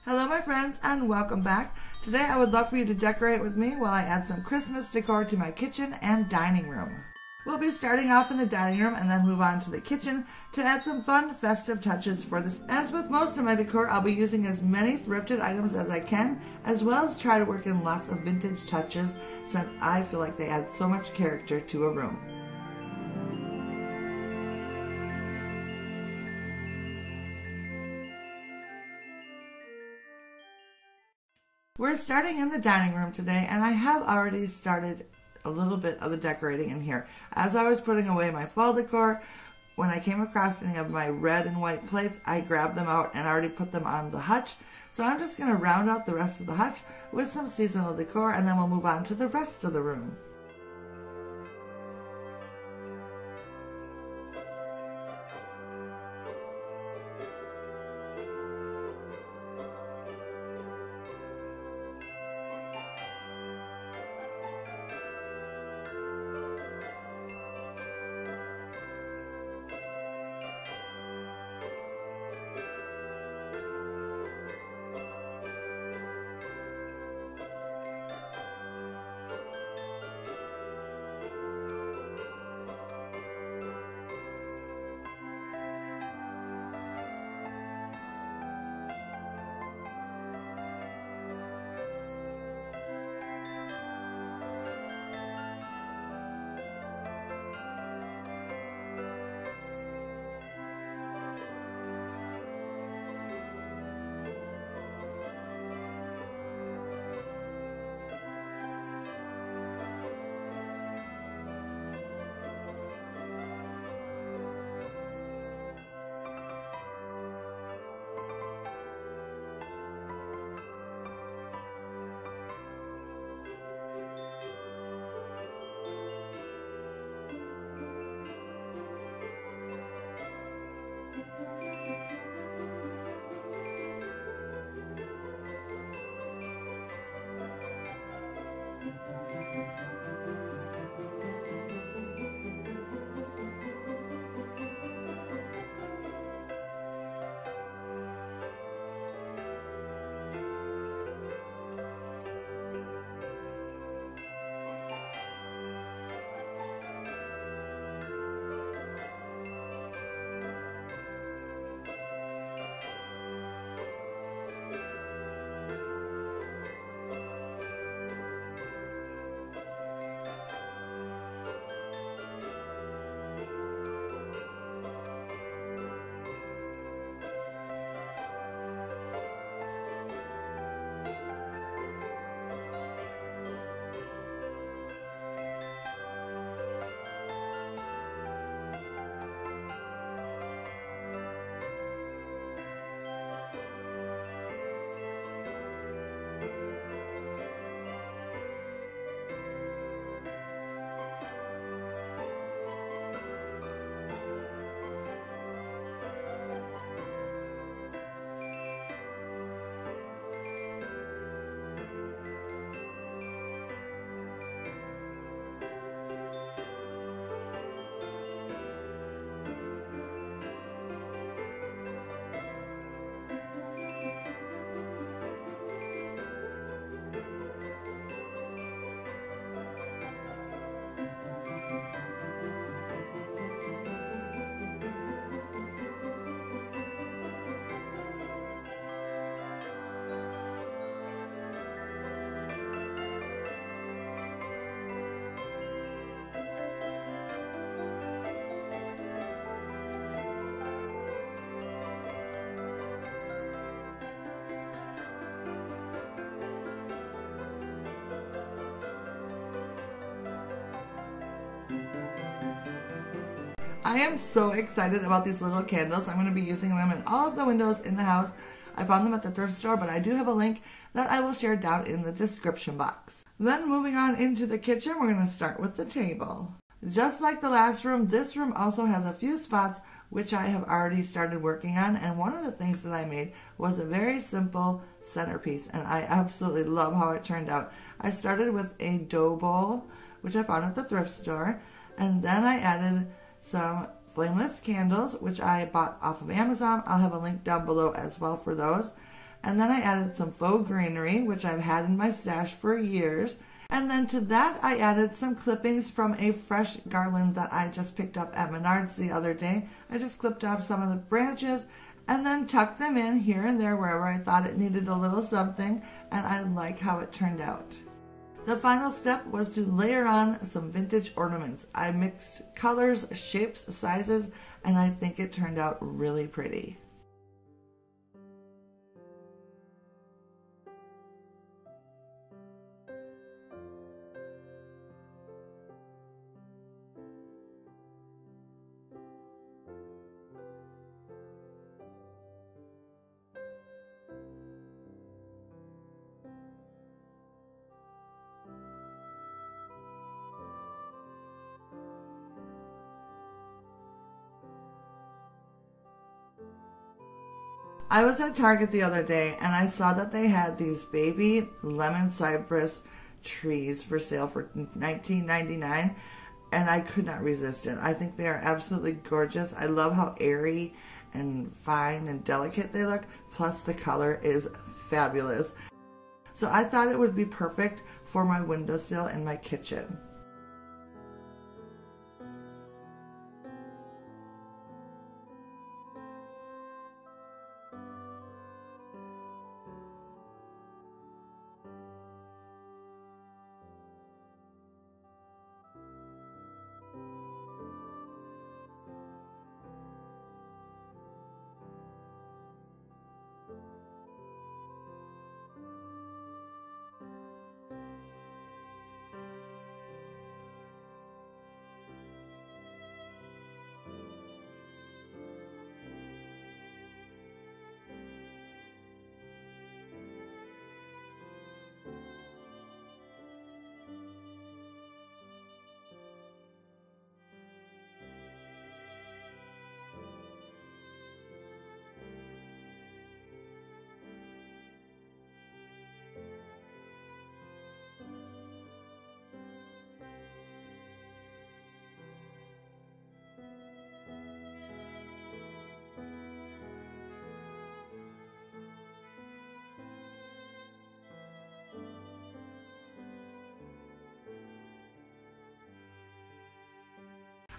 Hello my friends and welcome back. Today I would love for you to decorate with me while I add some Christmas decor to my kitchen and dining room. We'll be starting off in the dining room and then move on to the kitchen to add some fun festive touches for this. As with most of my decor, I'll be using as many thrifted items as I can, as well as try to work in lots of vintage touches since I feel like they add so much character to a room. We're starting in the dining room today, and I have already started a little bit of the decorating in here. As I was putting away my fall decor, when I came across any of my red and white plates, I grabbed them out and already put them on the hutch. So I'm just going to round out the rest of the hutch with some seasonal decor, and then we'll move on to the rest of the room. I am so excited about these little candles. I'm going to be using them in all of the windows in the house. I found them at the thrift store, but I do have a link that I will share down in the description box. Then moving on into the kitchen, we're going to start with the table. Just like the last room, this room also has a few spots which I have already started working on, and one of the things that I made was a very simple centerpiece, and I absolutely love how it turned out. I started with a dough bowl, which I found at the thrift store, and then I added some flameless candles, which I bought off of Amazon. I'll have a link down below as well for those. And then I added some faux greenery, which I've had in my stash for years. And then to that, I added some clippings from a fresh garland that I just picked up at Menards the other day. I just clipped off some of the branches and then tucked them in here and there wherever I thought it needed a little something, and I like how it turned out. The final step was to layer on some vintage ornaments. I mixed colors, shapes, sizes, and I think it turned out really pretty. I was at Target the other day and I saw that they had these baby lemon cypress trees for sale for $19.99, and I could not resist it. I think they are absolutely gorgeous. I love how airy and fine and delicate they look, plus the color is fabulous. So I thought it would be perfect for my windowsill in my kitchen.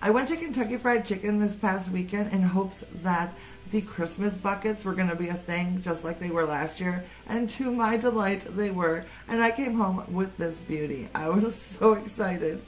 I went to Kentucky Fried Chicken this past weekend in hopes that the Christmas buckets were going to be a thing just like they were last year, and to my delight they were, and I came home with this beauty. I was so excited.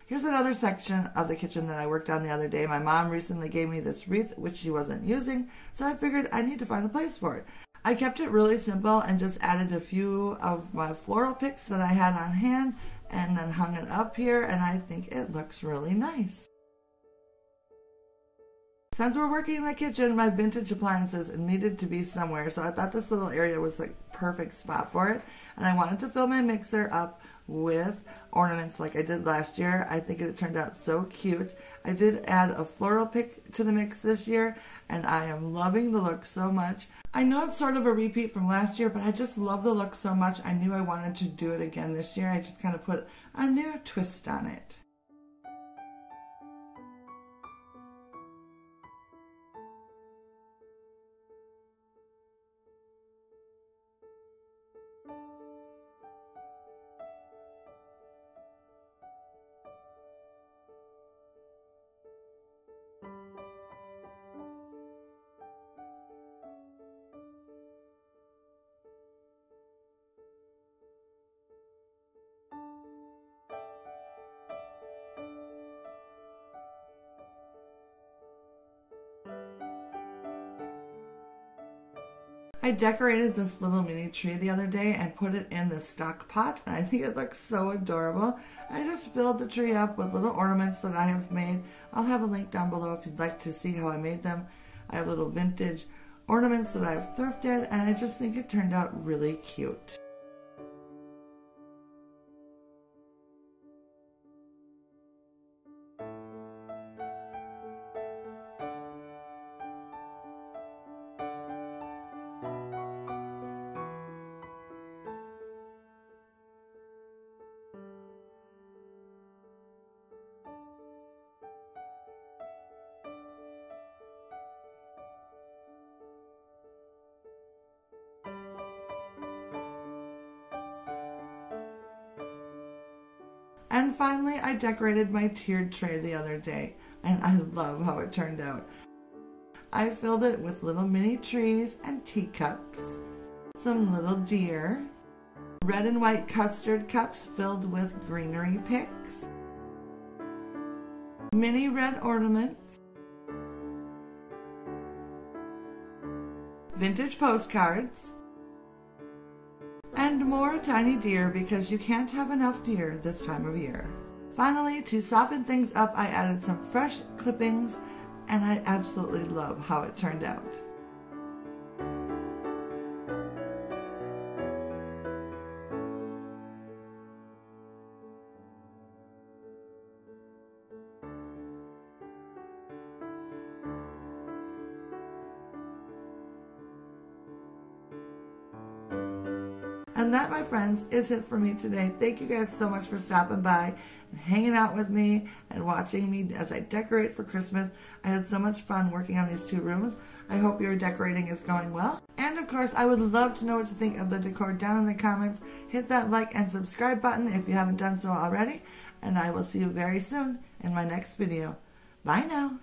Here's another section of the kitchen that I worked on the other day. My mom recently gave me this wreath, which she wasn't using, so I figured I need to find a place for it. I kept it really simple and just added a few of my floral picks that I had on hand and then hung it up here, and I think it looks really nice. Since we're working in the kitchen, my vintage appliances needed to be somewhere, so I thought this little area was like perfect spot for it, and I wanted to fill my mixer up with ornaments like I did last year. I think it turned out so cute. I did add a floral pick to the mix this year, and I am loving the look so much. I know it's sort of a repeat from last year, but I just love the look so much. I knew I wanted to do it again this year. I just kind of put a new twist on it. I decorated this little mini tree the other day and put it in the stock pot, and I think it looks so adorable. I just filled the tree up with little ornaments that I have made. I'll have a link down below if you'd like to see how I made them. I have little vintage ornaments that I've thrifted, and I just think it turned out really cute. And finally, I decorated my tiered tray the other day, and I love how it turned out. I filled it with little mini trees and teacups, some little deer, red and white custard cups filled with greenery picks, mini red ornaments, vintage postcards, and more tiny deer because you can't have enough deer this time of year. Finally, to soften things up, I added some fresh clippings, and I absolutely love how it turned out. And that, my friends, is it for me today. Thank you guys so much for stopping by and hanging out with me and watching me as I decorate for Christmas. I had so much fun working on these two rooms. I hope your decorating is going well. And of course, I would love to know what you think of the decor down in the comments. Hit that like and subscribe button if you haven't done so already. And I will see you very soon in my next video. Bye now.